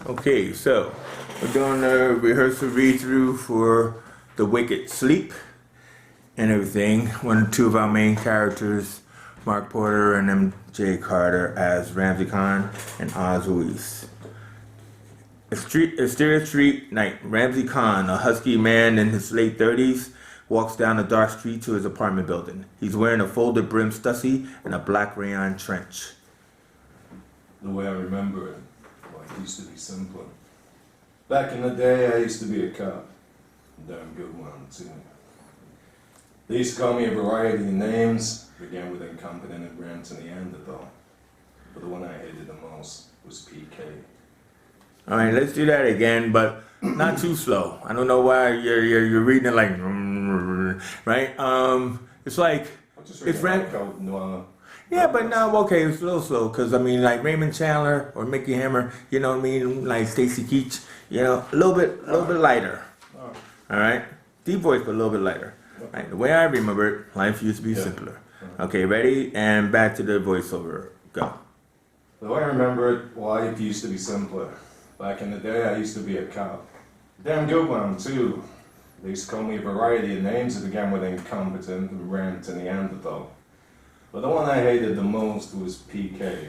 Okay, so we're doing a rehearsal read-through for The Wicked Sleep and everything. Two of our main characters, Mark Porter and M.J. Carter, as Ramsey Khan and Oz Ruiz. Exterior street night. Ramsey Khan, a husky man in his late 30s, walks down a dark street to his apartment building. He's wearing a folded brim stussy and a black rayon trench. The way I remember it, life used to be simpler. Back in the day, I used to be a cop. A damn good one, too. They used to call me a variety of names, began with incompetent and ran to Neanderthal. But the one I hated the most was PK. All right, let's do that again, but not too slow. I don't know why you're reading it like, right? It's like it's yeah, but no, okay, it's a little slow because I mean, like Raymond Chandler or Mickey Hammer, you know what I mean? Like Stacy Keach, you know, a little bit lighter. All right, deep voice, but a little bit lighter. Right. The way I remember it, life used to be simpler. Okay, ready? And back to the voiceover. Go. The way I remember it, life used to be simpler. Back in the day, I used to be a cop. Damn good one, too. They used to call me a variety of names that began with incompetent and ran to Neanderthal. But the one I hated the most was PK.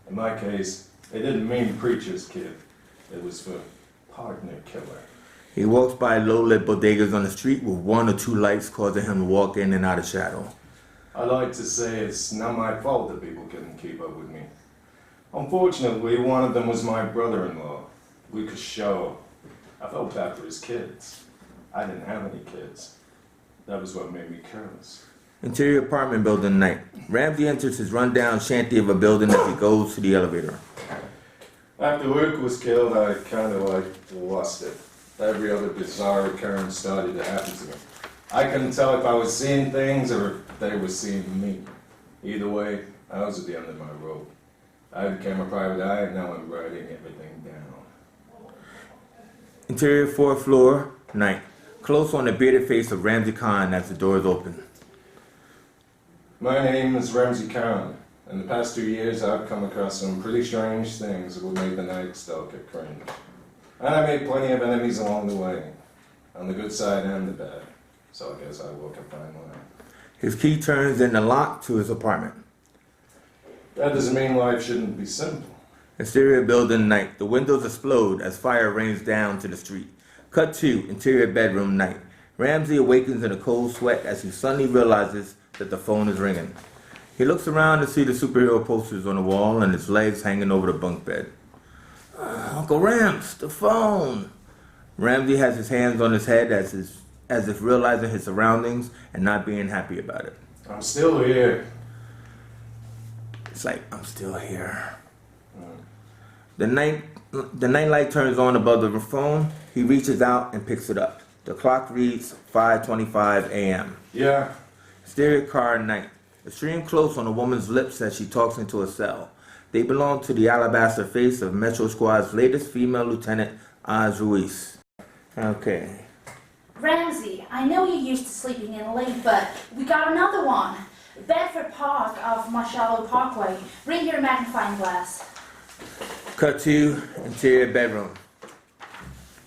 In my case, it didn't mean preacher's kid. It was for partner killer. He walks by low-lit bodegas on the street with one or two lights causing him to walk in and out of shadow. I like to say it's not my fault that people couldn't keep up with me. Unfortunately, one of them was my brother-in-law, Lucas Shaw. I felt bad for his kids. I didn't have any kids. That was what made me careless. Interior apartment building night. Ramsey enters his rundown shanty of a building as he goes to the elevator. After Luke was killed, I kind of lost it. Every other bizarre occurrence started to happen to me. I couldn't tell if I was seeing things or if they were seeing me. Either way, I was at the end of my rope. I became a private eye and now I'm writing everything down. Interior fourth floor night. Close on the bearded face of Ramsey Khan as the doors open. My name is Ramsey Khan. In the past 2 years, I've come across some pretty strange things that would make the Night Stalker cringe. And I made plenty of enemies along the way, on the good side and the bad. So I guess I will find one. His key turns in the lock to his apartment. That doesn't mean life shouldn't be simple. Exterior building night. The windows explode as fire rains down to the street. Cut to interior bedroom night. Ramsey awakens in a cold sweat as he suddenly realizes that the phone is ringing. He looks around to see the superhero posters on the wall and his legs hanging over the bunk bed. Uncle Rams, the phone. Ramsey has his hands on his head as if realizing his surroundings and not being happy about it. I'm still here. It's like, I'm still here. The night light turns on above the phone. He reaches out and picks it up. The clock reads 5:25 a.m. Yeah. Exterior car night. Extreme close on a woman's lips as she talks into a cell. They belong to the alabaster face of Metro Squad's latest female lieutenant, Oz Ruiz. Okay. Ramsey, I know you're used to sleeping in late, but we got another one. Bedford Park off Marshall Parkway. Bring your magnifying glass. Cut to interior bedroom.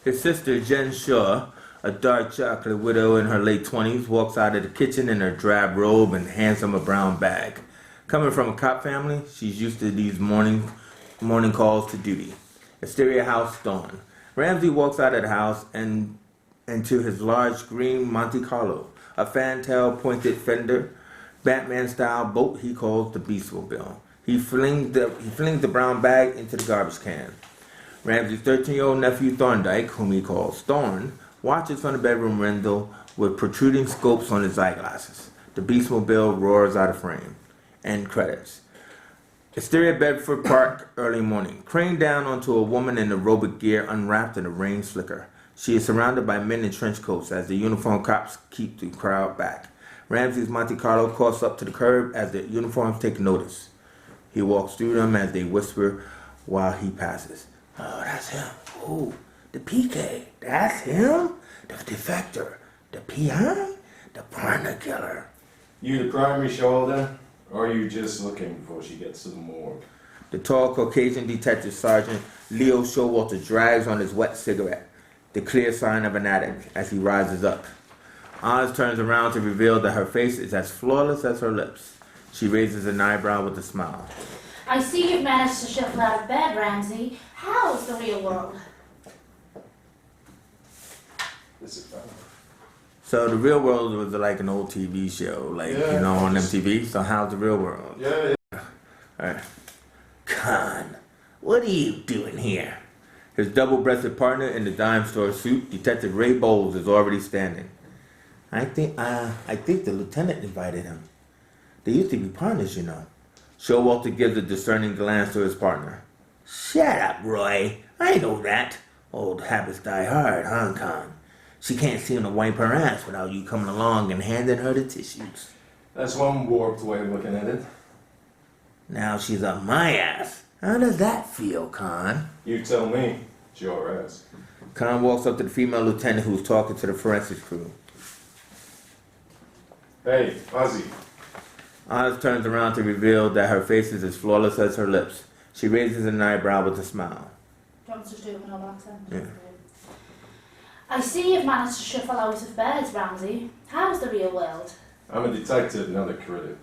His sister, Jen Shaw, a dark chocolate widow in her late 20s, walks out of the kitchen in her drab robe and hands him a brown bag. Coming from a cop family, she's used to these morning calls to duty. Exterior house dawn. Ramsey walks out of the house and into his large green Monte Carlo, a fantail pointed fender, Batman-style boat he calls the Beastmobile. He flings the brown bag into the garbage can. Ramsey's 13-year-old nephew Thorndike, whom he calls Thorn, watches from the bedroom window with protruding scopes on his eyeglasses. The Beastmobile roars out of frame. End credits. Exterior Bedford Park, early morning. Craned down onto a woman in aerobic gear unwrapped in a rain slicker. She is surrounded by men in trench coats as the uniformed cops keep the crowd back. Ramsey's Monte Carlo coughs up to the curb as the uniforms take notice. He walks through them as they whisper while he passes. Oh, that's him. Oh, the PK. That's him? The defector. The PI? The partner killer. You the primary shoulder, or are you just looking before she gets to the morgue? The tall Caucasian detective sergeant Leo Showalter drags on his wet cigarette, the clear sign of an addict, as he rises up. Oz turns around to reveal that her face is as flawless as her lips. She raises an eyebrow with a smile. I see you've managed to shuffle out of bed, Ramsey. How's the real world? This is fun. So the real world was like an old TV show, like, Yeah. on MTV. So how's the real world? Yeah. Alright. Con, what are you doing here? His double-breasted partner in the dime store suit, Detective Ray Bowles, is already standing. I think the lieutenant invited him. They used to be partners, you know. Showalter gives a discerning glance to his partner. Shut up, Roy. I know that. Old habits die hard, huh, Con? She can't seem to wipe her ass without you coming along and handing her the tissues. That's one warped way of looking at it. Now she's up my ass. How does that feel, Con? You tell me. It's your ass. Con walks up to the female lieutenant who's talking to the forensics crew. Hey, Ozzy. Oz turns around to reveal that her face is as flawless as her lips. She raises an eyebrow with a smile. Do you want me to do it with an accent? Yeah. I see you've managed to shuffle out of bed, Ramsey. How's the real world? I'm a detective, not a critic.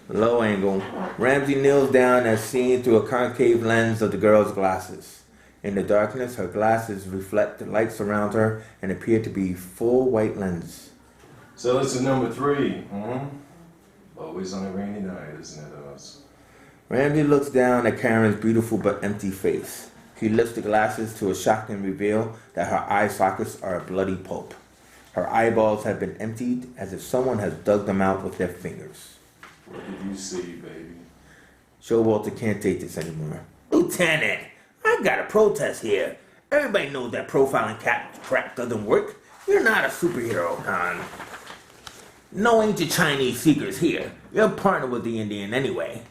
Low angle. Ramsey kneels down as seen through a concave lens of the girl's glasses. In the darkness, her glasses reflect the lights around her and appear to be full white lenses. So this is number 3. Always on a rainy night, isn't it, Oz? Ramsey looks down at Karen's beautiful but empty face. He lifts the glasses to a shocking reveal that her eye sockets are a bloody pulp. Her eyeballs have been emptied as if someone has dug them out with their fingers. What did you see, baby? Showalter can't take this anymore. Lieutenant, I've got a protest here. Everybody knows that profiling crap doesn't work. You're not a superhero, Con. No ancient Chinese secrets here. You're a partner with the Indian anyway.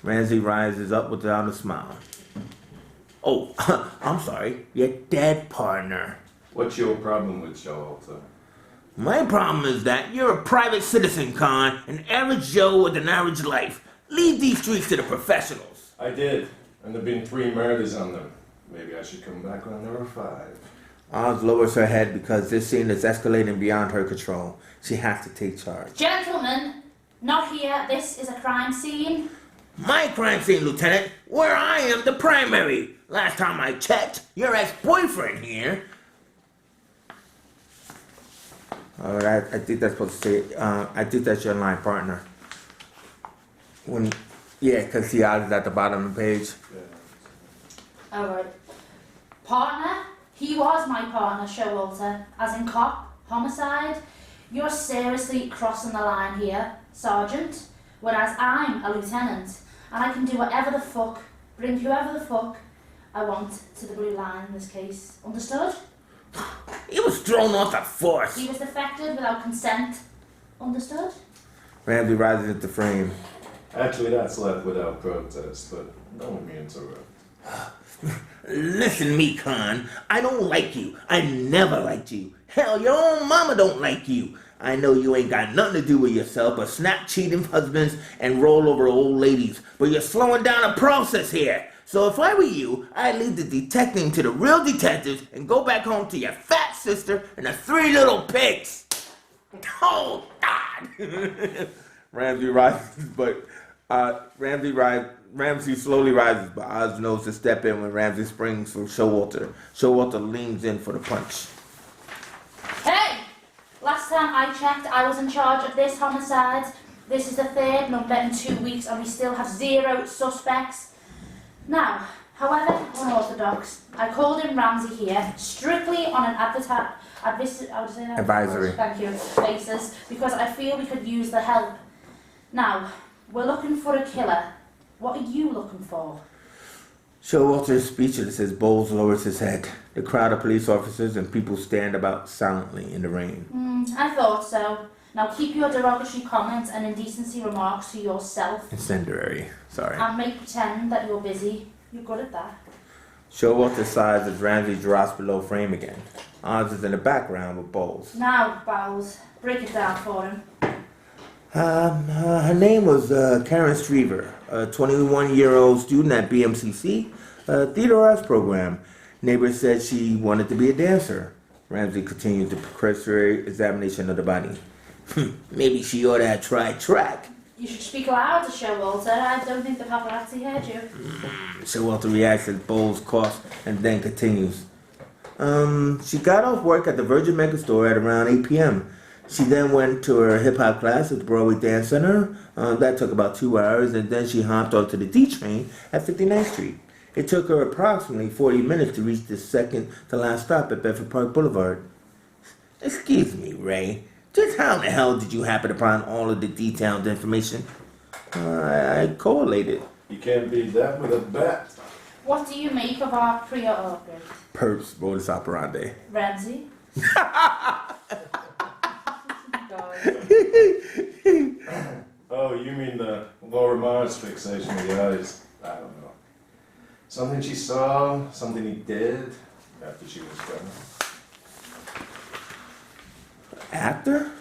Ramsey rises up without a smile. Oh, I'm sorry. Your dead partner. What's your problem with Showalter? My problem is that you're a private citizen, Con, an average Joe with an average life. Leave these streets to the professionals. I did, and there've been 3 murders on them. Maybe I should come back on number 5. Oz lowers her head because this scene is escalating beyond her control. She has to take charge. Gentlemen, not here. This is a crime scene. My crime scene, Lieutenant, where I am the primary. Last time I checked, your ex-boyfriend here. Alright, I think that's supposed to say, I think that's your line, partner. Because the Oz is at the bottom of the page. Alright. Partner? He was my partner, Showalter. As in cop, homicide. You're seriously crossing the line here, Sergeant. Whereas I'm a lieutenant, and I can do whatever the fuck, bring whoever the fuck I want to the blue line in this case. Understood? He was thrown off the force. He was defected without consent. Understood? Ramsey rises into frame. Actually, that's left without protest, but don't let me interrupt. Listen, me, Con. I don't like you. I never liked you. Hell, your own mama don't like you. I know you ain't got nothing to do with yourself but snap cheating husbands and roll over old ladies, but you're slowing down the process here. So if I were you, I'd leave the detecting to the real detectives and go back home to your fat sister and the 3 little pigs. Oh, God. Ramsey rises, but Ramsey slowly rises, but Oz knows to step in when Ramsey springs for Showalter. Showalter leans in for the punch. Hey! Last time I checked, I was in charge of this homicide. This is the 3rd number in 2 weeks, and we still have 0 suspects. Now, however unorthodox, I called in Ramsey here strictly on an advisory. Thank you. Basis, because I feel we could use the help. Now, we're looking for a killer. What are you looking for? Showalter is speechless as Bowles lowers his head. The crowd of police officers and people stand about silently in the rain. I thought so. Now keep your derogatory comments and indecency remarks to yourself. Incendiary. Sorry. And make pretend that you're busy. You're good at that. Showalter sighs as Ramsey drops below frame again. Oz is in the background with Bowles. Now, Bowles, break it down for him. Her name was Karen Streever, a 21-year-old student at BMCC, a theater arts program. Neighbors said she wanted to be a dancer. Ramsey continued the cursory examination of the body. Maybe she ought to have tried track. You should speak louder, Showalter. I don't think the paparazzi heard you. Showalter reacts as Bowles coughs and then continues. She got off work at the Virgin Mega Store at around 8 p.m. She then went to her hip-hop class at the Broadway Dance Center. That took about 2 hours, and then she hopped onto the D train at 59th Street. It took her approximately 40 minutes to reach the second-to-last stop at Bedford Park Boulevard. Excuse me, Ray. Just how in the hell did you happen upon all of the detailed information? I collated. You can't beat that with a bet. What do you make of our pre-order? Perps, modus operandi. Ramsey? Oh, you mean the Laura Mars fixation with the eyes? I don't know. Something she saw, something he did after she was gone. Actor?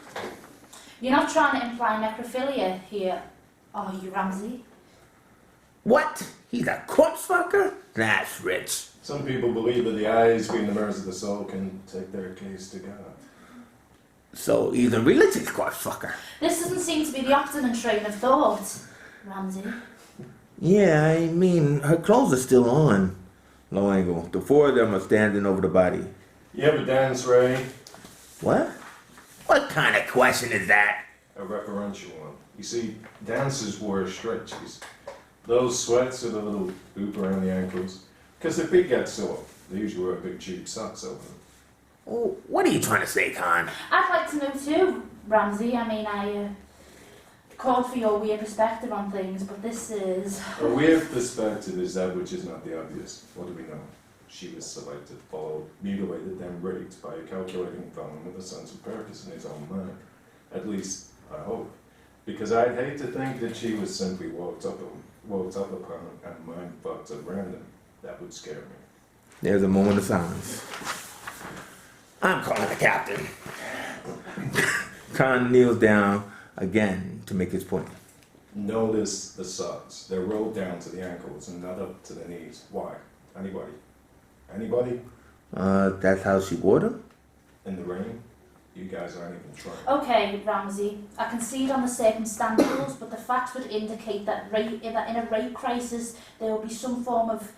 You're not trying to imply necrophilia here, are you, Ramsey? What? He's a corpse fucker? That's rich. Some people believe that the eyes, being the mirrors of the soul, can take their case to God. So he's a religious corpse fucker. This doesn't seem to be the optimum train of thought, Ramsey. Yeah, I mean, her clothes are still on. Low angle. The four of them are standing over the body. You ever dance, Ray? What? What kind of question is that? A referential one. You see, dancers wore stretchies. Those sweats with a little hoop around the ankles. Because their feet get sore. They usually wear big cheap socks over them. Oh, what are you trying to say, Con? I'd like to know too, Ramsey. I mean, I called for your weird perspective on things, but this is... A weird perspective is that which is not the obvious. What do we know? She was selected, followed, mutilated, then raped by a calculating felon with a sense of purpose in his own mind. At least, I hope. Because I'd hate to think that she was simply walked up upon and mind fucked at random. That would scare me. There's a moment of silence. I'm calling the captain. Con kneels down again to make his point. Notice the socks. They're rolled down to the ankles and not up to the knees. Why? Anybody? Anybody? That's how she wore them? In the rain? You guys aren't even trying. Okay, Ramsey, I concede on the circumstantials, but the facts would indicate that in a rape crisis there will be some form of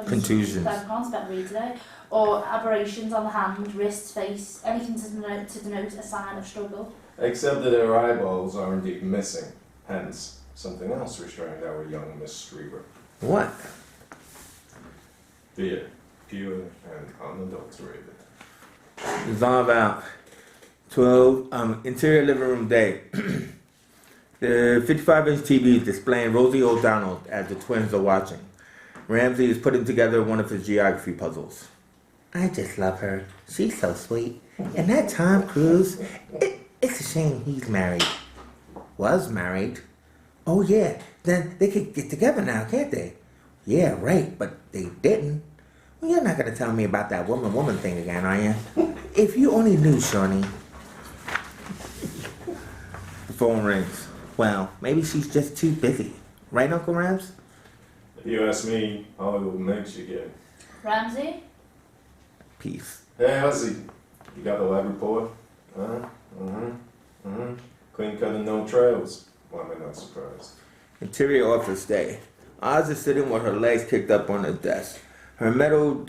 Contusions. I can't spell read today, or aberrations on the hand, wrists, face, anything to denote a sign of struggle. Except that her eyeballs are indeed missing. Hence, something else restrained our young Miss Streever. What? Fear. Pure and unadulterated. Resolve out. 12, interior living room day. The 55-inch TV is displaying Rosie O'Donnell as the twins are watching. Ramsey is putting together one of his geography puzzles. I just love her. She's so sweet. And that Tom Cruise, it's a shame he's married. Was married. Oh yeah, then they could get together now, can't they? Yeah, right, but they didn't. Well, you're not gonna tell me about that woman thing again, are you? If you only knew, Shawnee. The phone rings. Well, maybe she's just too busy. Right, Uncle Rams? If you ask me, Hollywood makes you gay. Ramsey? Peace. Hey, Ozzy, you got the lab report? Clean cut and no trails. Why am I not surprised? Interior office day. Oz is sitting with her legs kicked up on the desk. Her metal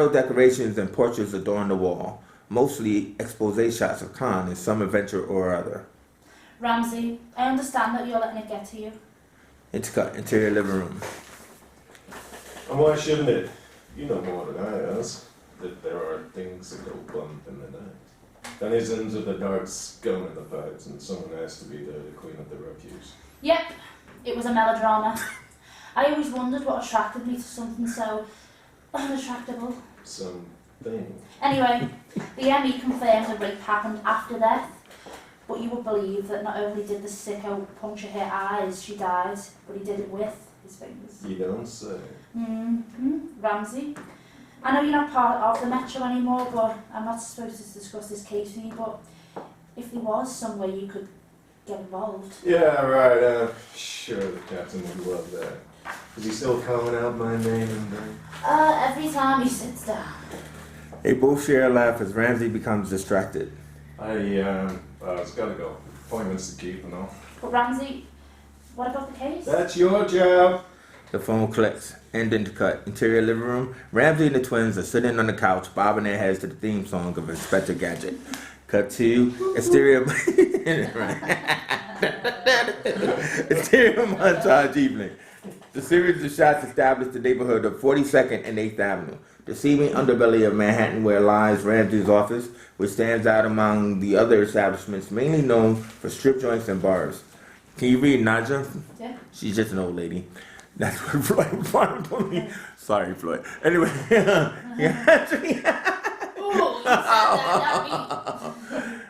decorations and portraits adorn the wall. Mostly expose shots of Khan in some adventure or other. Ramsey, I understand that you're letting it get to you. It's cut. Interior living room. And why shouldn't it? You know more than I does that there are things that go bump in the night. Denizens of the dark scum in the pipes, and someone has to be there to clean up the refuse. Yep, it was a melodrama. I always wondered what attracted me to something so unattractable. Something. Anyway, the ME confirmed the rape happened after death, but you would believe that not only did the sicko puncture her eyes, she died, but he did it with his fingers. You don't say. Ramsey, I know you're not part of the Metro anymore, but I'm not supposed to discuss this case with you, but if there was some way you could get involved. Yeah, right. Sure, the captain would love that. Is he still calling out my name and Every time he sits down. They both share a laugh as Ramsey becomes distracted. It's gotta go. Appointments to keep and all. But Ramsey, what about the case? That's your job. The phone clicks, ending the cut. Interior living room. Ramsey and the twins are sitting on the couch, bobbing their heads to the theme song of Inspector Gadget. Cut to exterior. Exterior montage evening. The series of shots established the neighborhood of 42nd and 8th Avenue, the seeming underbelly of Manhattan where lies Ramsey's office, which stands out among the other establishments mainly known for strip joints and bars. Can you read Naja? Yeah. She's just an old lady. That's what Floyd wanted for me. Sorry, Floyd. Anyway, yeah. Oh, you said that, not me.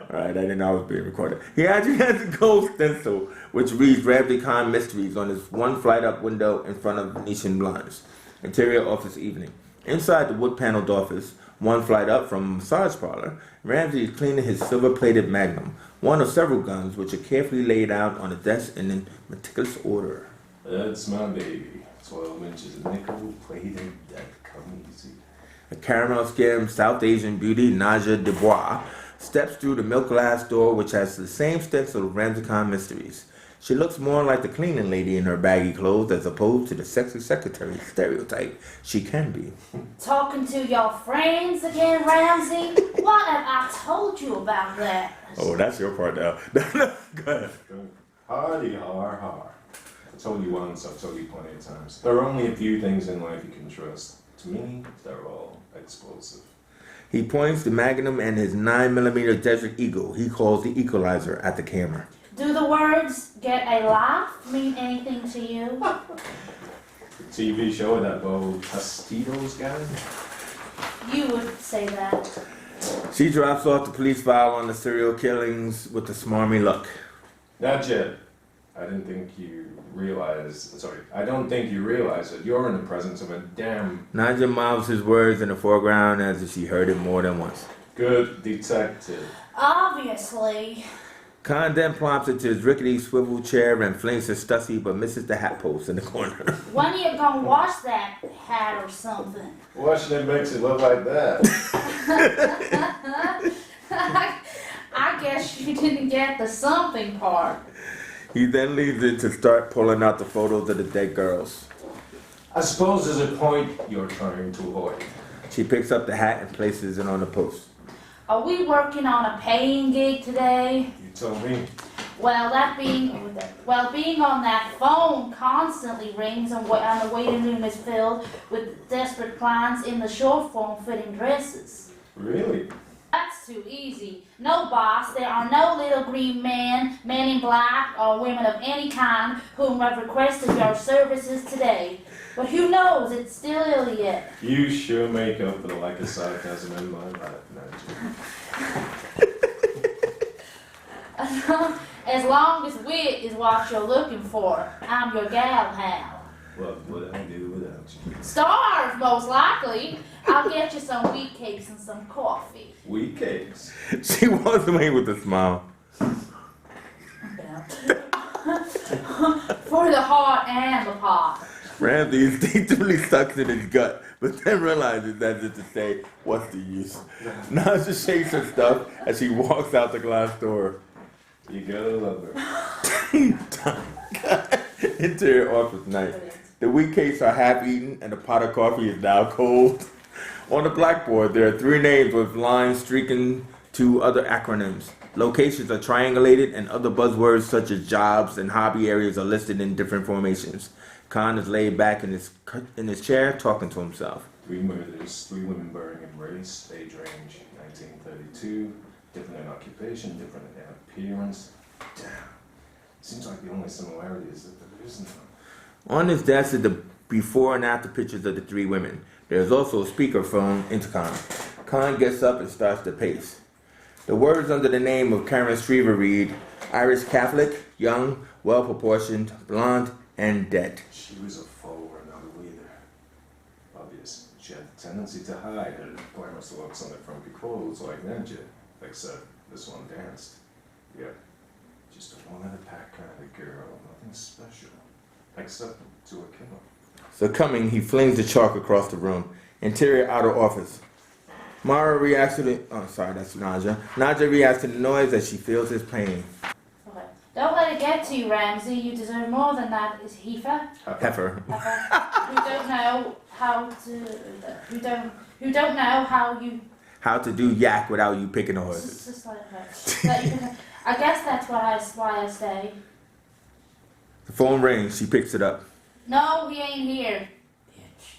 Alright, I didn't know I was being recorded. He actually has a gold stencil, which reads Ramsey Khan Mysteries on his one flight up window in front of Venetian blinds. Interior office evening. Inside the wood-paneled office, one flight up from a massage parlor, Ramsey is cleaning his silver-plated Magnum, one of several guns which are carefully laid out on a desk in meticulous order. That's my baby. 12 inches of nickel plated that come easy. A caramel-skinned South Asian beauty, Naja Dubois, steps through the milk glass door which has the same stencil of Ramsey Khan Mysteries. She looks more like the cleaning lady in her baggy clothes as opposed to the sexy secretary stereotype she can be. Talking to your friends again, Ramsey? What have I told you about that? Oh, that's your part now. Go ahead. Hardy har har. I told you once, I've told you plenty of times. There are only a few things in life you can trust. To me, they're all explosive. He points the Magnum and his 9mm Desert Eagle he calls the Equalizer at the camera. Do the words "get a laugh" mean anything to you? The TV show with that Bo Tostitos guy? You would say that. She drops off the police file on the serial killings with a smarmy look. Not yet. I don't think you realize that you're in the presence of a damn Naja mouths his words in the foreground as if she heard it more than once. good detective. Obviously. Khan then plops into his rickety swivel chair and flings his stussy but misses the hat post in the corner. When are you gonna wash that hat or something? Washing it makes it look like that. I guess you didn't get the something part. He then leaves it to start pulling out the photos of the dead girls. I suppose there's a point you're trying to avoid. She picks up the hat and places it on the post. Are we working on a paying gig today? You told me. Well, being on that phone constantly rings and the waiting room is filled with desperate clients in the short form fitting dresses. Really? That's too easy. No, boss, there are no little green men, men in black, or women of any kind whom have requested your services today. But who knows, it's still ill yet. You sure make up for the lack of sarcasm in my life, Nigel. As long as wit is what you're looking for, I'm your gal pal. What would I do without you? Starve, most likely. I'll get you some wheat cakes and some coffee. Wheat cakes. She walks away with a smile. For the heart and the pot. Ramsey instinctively sucks in his gut, but then realizes that just to say, what's the use? Naja shakes her stuff as she walks out the glass door. You gotta love her. Interior office night. The wheat cakes are half eaten and the pot of coffee is now cold. On the blackboard, there are 3 names with lines streaking to other acronyms. Locations are triangulated and other buzzwords such as jobs and hobby areas are listed in different formations. Khan is laid back in his chair talking to himself. 3 murders, 3 women buried in race, age range 1932, different in occupation, different in appearance. Damn. Seems like the only similarity is that there isn't one. On his desk is the before and after pictures of the 3 women. There is also a speakerphone intercom. Khan gets up and starts to pace. The words under the name of Karen Shriver read, Irish Catholic, young, well-proportioned, blonde, and dead. She was a foe or not a leader. Obvious. She had a tendency to hide her glamorous looks on the frumpy clothes like Ninja, except this one danced. Yeah, just a one-in-a-pack kind of girl. Nothing special. Except to a killer. Succumbing, he flings the chalk across the room. Interior outer office. Mara reacts to the... Oh, sorry, that's Naja. Naja reacts to the noise as she feels his pain. Okay. Don't let it get to you, Ramsey. You deserve more than that. Is Heifer? Heifer. Who don't know how to... Who don't know how you... How to do yak without you picking the It's horses. just like her. I guess that's why I stay. The phone rings. She picks it up. No, he ain't here. Bitch.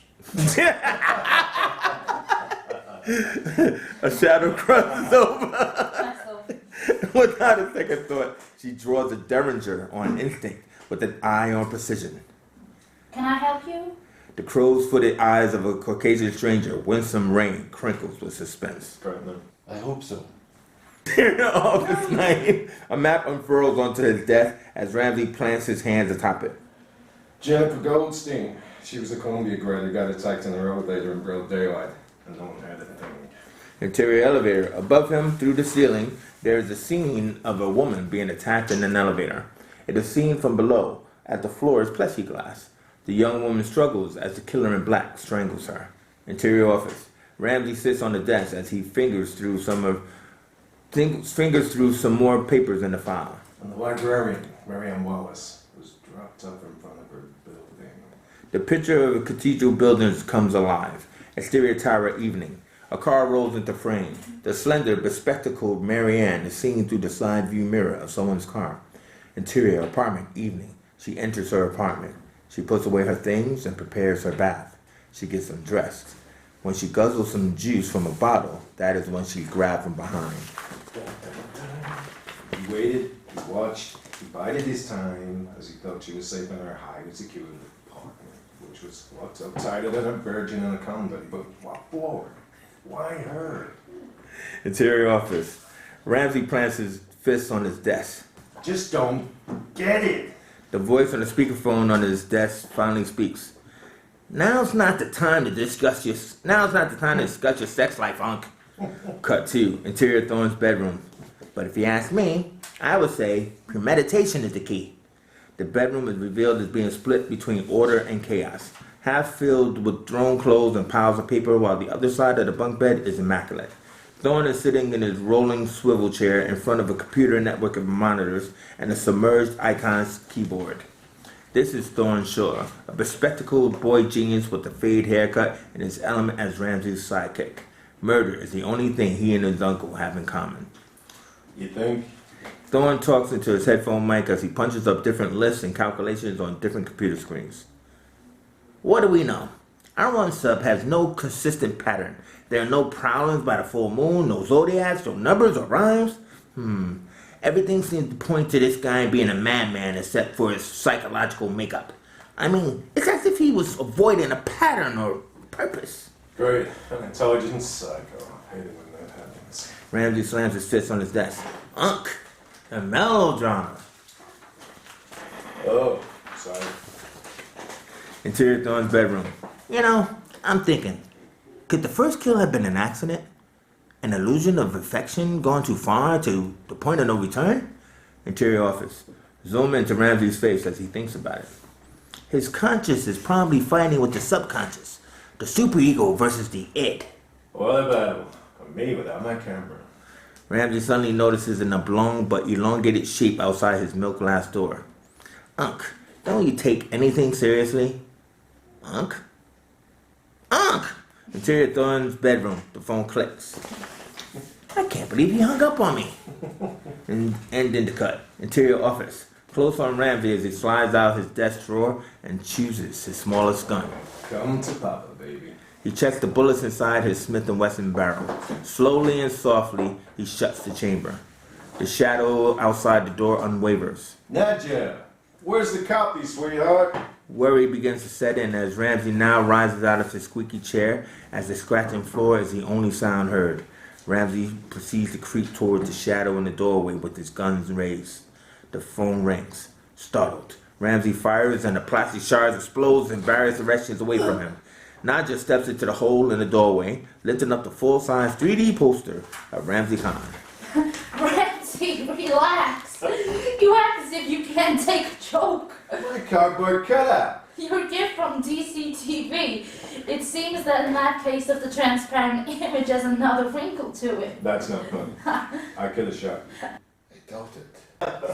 A shadow crosses over. That's all. Without a second thought, she draws a derringer on instinct with an eye on precision. Can I help you? The crow's-footed eyes of a Caucasian stranger, Winsome Rain, crinkles with suspense. Partner. I hope so. Office night. A map unfurls onto his desk as Ramsey plants his hands atop it. Jennifer Goldstein. She was a Columbia grad who got attacked in the road later in broad daylight. And no one had anything. Interior elevator. Above him, through the ceiling, there is a scene of a woman being attacked in an elevator. It is seen from below, as the floor is plexiglass. The young woman struggles as the killer in black strangles her. Interior office. Ramsey sits on the desk as he fingers through some more papers in the file. And the librarian, Marianne Wallace, was dropped up in front of her building. The picture of a cathedral building comes alive. Exterior tower evening. A car rolls into frame. The slender, bespectacled Marianne is seen through the side view mirror of someone's car. Interior apartment evening. She enters her apartment. She puts away her things and prepares her bath. She gets undressed. When she guzzles some juice from a bottle, that is when she's grabbed from behind. He waited, he watched, he bided his time as he thought she was safe in her highly secured apartment, which was locked up tighter than a virgin in a convent. But what for? Why her? Interior office. Ramsey plants his fists on his desk. Just don't get it. The voice on the speakerphone on his desk finally speaks. Now's not the time to discuss your sex life, Unc. Cut 2. Interior Thorne's bedroom. But if you ask me, I would say premeditation is the key. The bedroom is revealed as being split between order and chaos, half filled with thrown clothes and piles of paper, while the other side of the bunk bed is immaculate. Thorne is sitting in his rolling swivel chair in front of a computer network of monitors and a submerged icons keyboard. This is Thorne Shore, a bespectacled boy genius with a fade haircut and his element as Ramsey's sidekick. Murder is the only thing he and his uncle have in common. You think? Thorne talks into his headphone mic as he punches up different lists and calculations on different computer screens. What do we know? Our one sub has no consistent pattern. There are no prowlings by the full moon, no zodiacs, no numbers or rhymes. Everything seems to point to this guy being a madman except for his psychological makeup. I mean, it's as if he was avoiding a pattern or purpose. Great. An intelligent psycho. I hate it when that happens. Ramsey slams his fist on his desk. Unc, a melodrama. Oh, sorry. Interior Thorne's bedroom. You know, I'm thinking, could the first kill have been an accident? An illusion of affection gone too far to the point of no return? Interior office. Zoom into Ramsey's face as he thinks about it. His conscious is probably fighting with the subconscious. The superego versus the id. What a battle. For me without my camera. Ramsey suddenly notices an oblong but elongated shape outside his milk glass door. Unc, don't you take anything seriously? Unc? Unc! Interior Thorne's bedroom. The phone clicks. I can't believe he hung up on me. And then the cut. Interior office. Close on Ramsey as he slides out his desk drawer and chooses his smallest gun. Come to Papa, baby. He checks the bullets inside his Smith & Wesson barrel. Slowly and softly, he shuts the chamber. The shadow outside the door unwavers. Nadja, where's the copy, sweetheart? Worry begins to set in as Ramsey now rises out of his squeaky chair as the scratching floor is the only sound heard. Ramsey proceeds to creep towards the shadow in the doorway with his guns raised. The phone rings. Startled, Ramsey fires and the plastic shards explode in various directions away from him. Nadja steps into the hole in the doorway, lifting up the full-size 3D poster of Ramsey Khan. Ramsey, Relax. You act as if you can't take a joke. My cardboard cutout. Your gift from DCTV. It seems that in that case of the transparent image has another wrinkle to it. That's not funny. I could have shot you. I doubt it.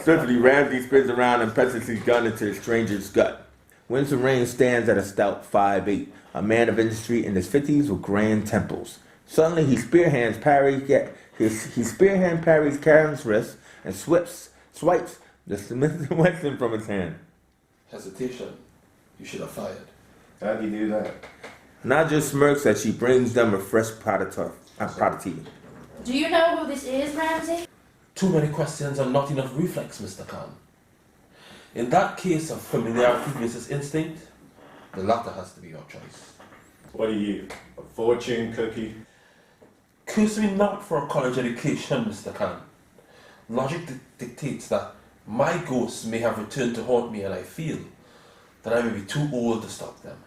Swiftly, Ramsey spins around and presses his gun into the stranger's gut. Winston Rain stands at a stout 5'8", a man of industry in his 50s with grand temples. Suddenly, he spearhands parries Karen's wrist and swipes the Smith & Wesson from his hand. Hesitation. You should have fired. How'd you do that? Nadja smirks as she brings them a fresh pot of tea. Do you know who this is, Ramsey? Too many questions and not enough reflex, Mr. Khan. In that case of familiarity versus instinct, the latter has to be your choice. What are you, a fortune cookie? Curse me not for a college education, Mr. Khan. Logic dictates that my ghosts may have returned to haunt me, and I feel that I may be too old to stop them.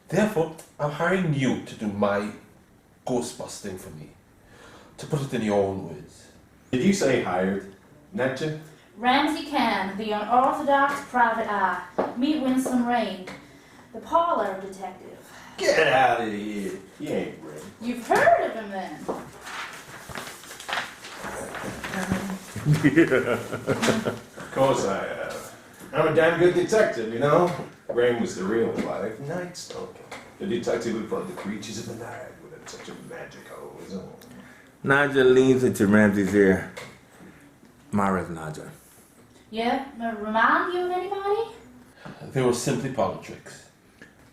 Therefore, I'm hiring you to do my ghost busting for me. To put it in your own words. Did you say hired? Netcha? Ramsey Can, the unorthodox private eye. Meet Winston Rain, the parlor detective. Get out of here. You ain't ready. You've heard of him then? Of course I have. I'm a damn good detective, you know? Rain was the real life Night Stalker. The detective who fought the creatures of the night with a touch of magic of his own. Nadja leans into Ramsey's ear. Myra's Nadja. Yeah? Remind you of anybody? They were simply politics.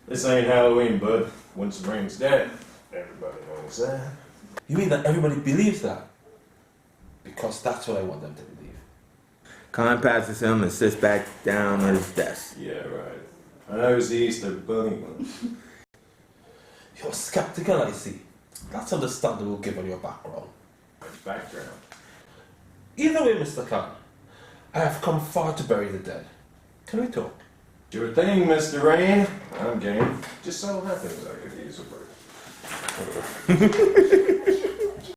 This ain't Halloween, bud. Once the Rain's dead, everybody knows that. You mean that everybody believes that? Because that's what I want them to believe. Khan passes him and sits back down on his desk. Yeah, right. I know it's the Easter Bunny one. You're skeptical, I see. That's understandable given your background. Background. Either way, Mr. Khan, I have come far to bury the dead. Can we talk? Sure thing, Mr. Rain. I'm game. Just so happens I could use a break.